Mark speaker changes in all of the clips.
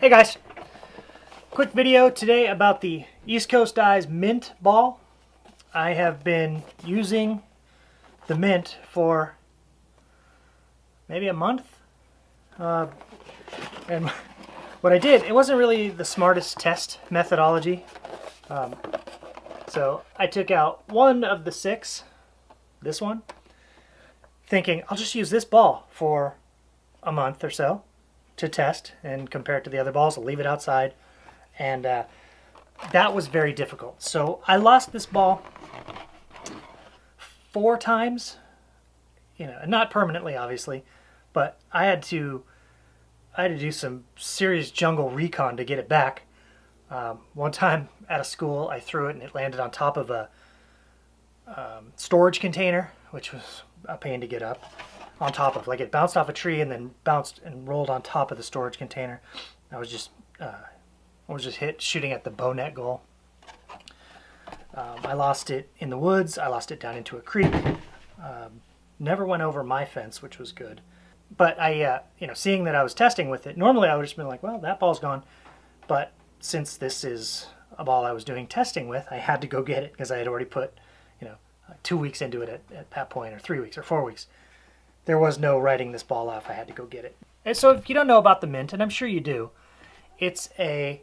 Speaker 1: Hey guys, quick video today about the East Coast Dies Mint ball. I have been using the Mint for maybe a month. And what I did, it wasn't really the smartest test methodology. So I took out one of the 6, this one, thinking I'll just use this ball for a month or so to test and compare it to the other balls. I'll leave it outside. And that was very difficult. So I lost this ball 4 times, not permanently, obviously, but I had to do some serious jungle recon to get it back. One time at a school, I threw it and it landed on top of a storage container, which was a pain to get up on top of. Like, it bounced off a tree and then bounced and rolled on top of the storage container. I was just shooting at the bow net goal. I lost it in the woods. I lost it down into a creek. Never went over my fence, which was good. But I, seeing that I was testing with it, normally I would have just been like, well, that ball's gone. But since this is a ball I was doing testing with, I had to go get it because I had already put, 2 weeks into it at that point, or 3 weeks or 4 weeks. There was no writing this ball off. I had to go get it. And so if you don't know about the Mint, and I'm sure you do, it's a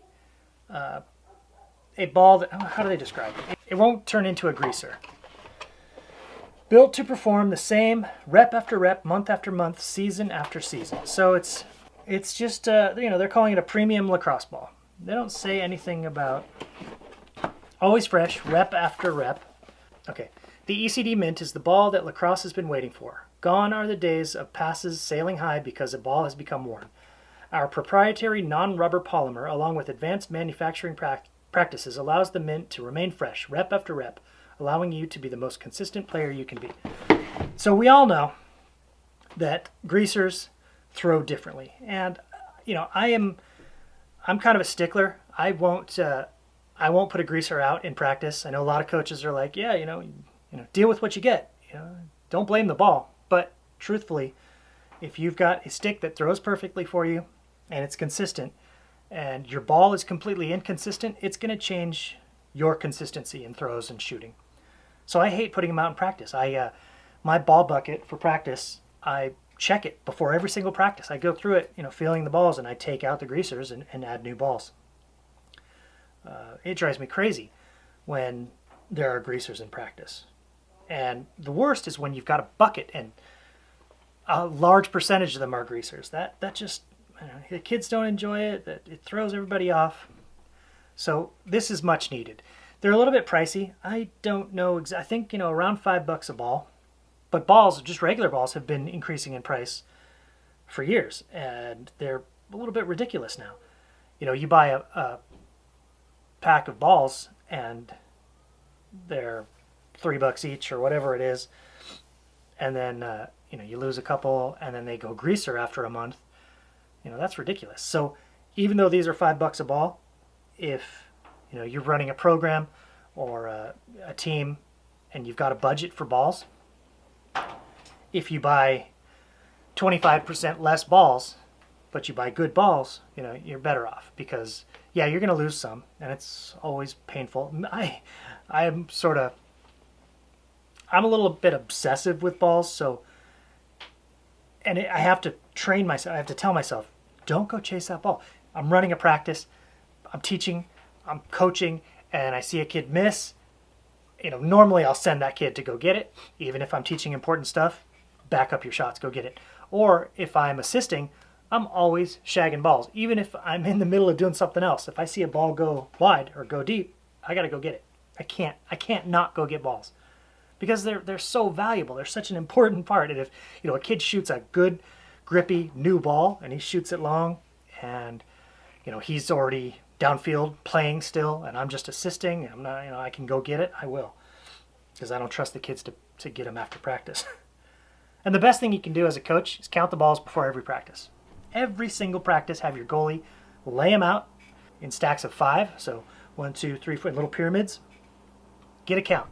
Speaker 1: ball that, how do they describe it? It won't turn into a greaser. Built to perform the same rep after rep, month after month, season after season. So it's just, they're calling it a premium lacrosse ball. They don't say anything about always fresh, rep after rep. Okay, the ECD Mint is the ball that lacrosse has been waiting for. Gone are the days of passes sailing high because a ball has become worn. Our proprietary non-rubber polymer, along with advanced manufacturing practices, allows the Mint to remain fresh, rep after rep, allowing you to be the most consistent player you can be. So we all know that greasers throw differently, and I'm kind of a stickler. I won't put a greaser out in practice. I know a lot of coaches are like, yeah, deal with what you get. Don't blame the ball. But truthfully, if you've got a stick that throws perfectly for you and it's consistent, and your ball is completely inconsistent, it's going to change your consistency in throws and shooting. So I hate putting them out in practice. My ball bucket for practice, I check it before every single practice. I go through it, feeling the balls, and I take out the greasers and add new balls. It drives me crazy when there are greasers in practice. And the worst is when you've got a bucket and a large percentage of them are greasers. That just, the kids don't enjoy it. It throws everybody off. So this is much needed. They're a little bit pricey. I don't know. I think, around $5 a ball. But balls, just regular balls, have been increasing in price for years. And they're a little bit ridiculous now. You buy a pack of balls and they're $3 each or whatever it is, and then you lose a couple and then they go greaser after a month. That's ridiculous. So even though these are $5 a ball, if you're running a program or a team and you've got a budget for balls, if you buy 25% less balls but you buy good balls, you're better off, because yeah, you're going to lose some and it's always painful. I'm a little bit obsessive with balls, I have to train myself. I have to tell myself, don't go chase that ball. I'm running a practice, I'm teaching, I'm coaching, and I see a kid miss. Normally I'll send that kid to go get it. Even if I'm teaching important stuff, back up your shots, go get it. Or if I'm assisting, I'm always shagging balls. Even if I'm in the middle of doing something else, if I see a ball go wide or go deep, I gotta go get it. I can't not go get balls, because they're so valuable. They're such an important part. And if a kid shoots a good, grippy new ball and he shoots it long, and he's already downfield playing still, and I'm just assisting, I'm not, I can go get it, I will, because I don't trust the kids to get them after practice. And the best thing you can do as a coach is count the balls before every practice. Every single practice, have your goalie lay them out in stacks of 5, so 1, 2, 3, 4, in little pyramids. Get a count.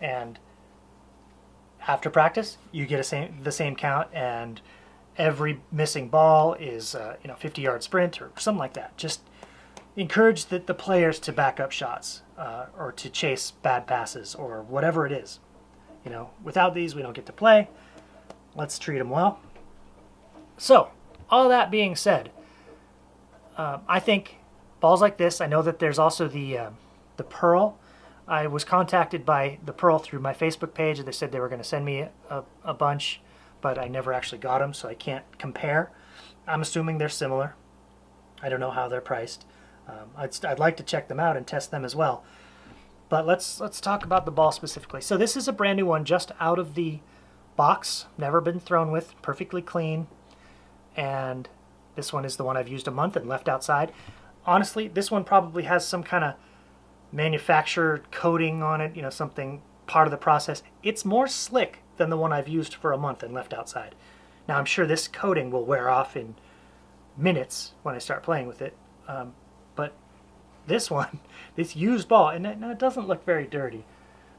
Speaker 1: And after practice, you get the same count, and every missing ball is 50-yard sprint or something like that. Just encourage the players to back up shots or to chase bad passes or whatever it is. Without these, we don't get to play. Let's treat them well. So, all that being said, I think balls like this, I know that there's also the Pearl. I was contacted by the Pearl through my Facebook page, and they said they were going to send me a bunch, but I never actually got them, so I can't compare. I'm assuming they're similar. I don't know how they're priced. I'd like to check them out and test them as well. But let's talk about the ball specifically. So this is a brand new one, just out of the box, never been thrown with, perfectly clean. And this one is the one I've used a month and left outside. Honestly, this one probably has some kind of manufactured coating on it, something part of the process. It's more slick than the one I've used for a month and left outside. Now I'm sure this coating will wear off in minutes when I start playing with it. But this one, this used ball, and it doesn't look very dirty.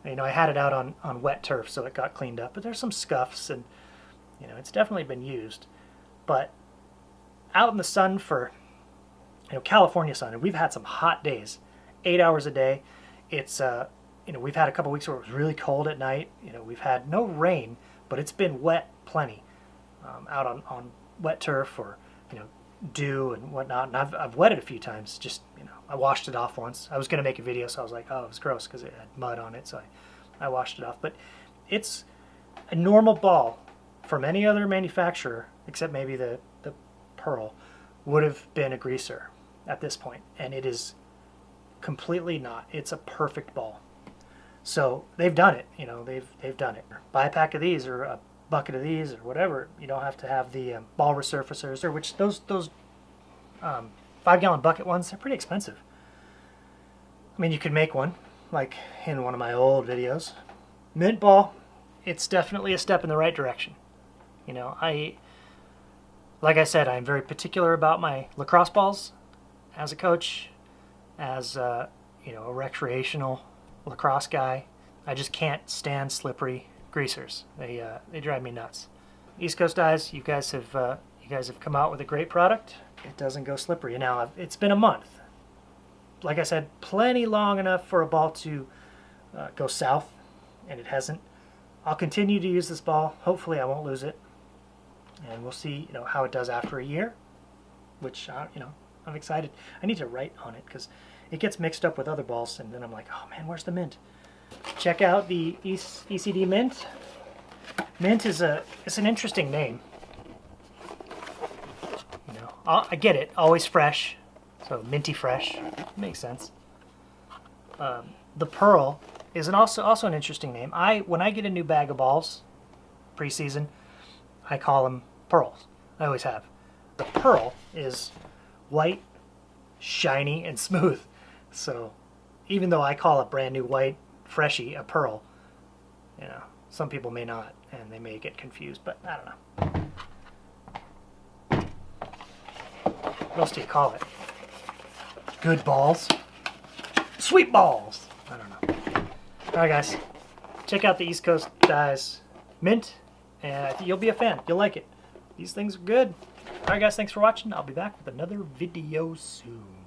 Speaker 1: I had it out on wet turf, so it got cleaned up, but there's some scuffs, and it's definitely been used. But out in the sun for California sun, and we've had some hot days, 8 hours a day. It's we've had a couple weeks where it was really cold at night. We've had no rain, but it's been wet plenty out on wet turf or dew and whatnot. And I've wet it a few times. Just I washed it off once. I was going to make a video, so I was like, oh, it was gross because it had mud on it, so I washed it off. But it's a normal ball from any other manufacturer, except maybe the Pearl, would have been a greaser at this point, and it is completely not. It's a perfect ball. So they've done it. They've done it. Buy a pack of these or a bucket of these or whatever. You don't have to have the ball resurfacers, or which those 5-gallon bucket ones, they're pretty expensive. I mean, you could make one like in one of my old videos. Mint ball, it's definitely a step in the right direction. Like I said, I'm very particular about my lacrosse balls as a coach, as a recreational lacrosse guy. I just can't stand slippery greasers. They drive me nuts. East Coast Dyes, you guys have come out with a great product. It doesn't go slippery. Now it's been a month. Like I said, plenty long enough for a ball to go south, and it hasn't. I'll continue to use this ball. Hopefully, I won't lose it, and we'll see how it does after a year. Which I'm excited. I need to write on it because it gets mixed up with other balls, and then I'm like, oh man, where's the mint? Check out the ECD Mint. Mint is it's an interesting name. I get it, always fresh, so minty fresh, makes sense. The Pearl is also an interesting name. When I get a new bag of balls, preseason, I call them Pearls. I always have. The Pearl is white, shiny, and smooth. So even though I call a brand new white freshie a Pearl, some people may not, and they may get confused, but I don't know. What else do you call it? Good balls? Sweet balls! I don't know. Alright guys, check out the East Coast Dyes Mint, and I think you'll be a fan. You'll like it. These things are good. Alright guys, thanks for watching. I'll be back with another video soon.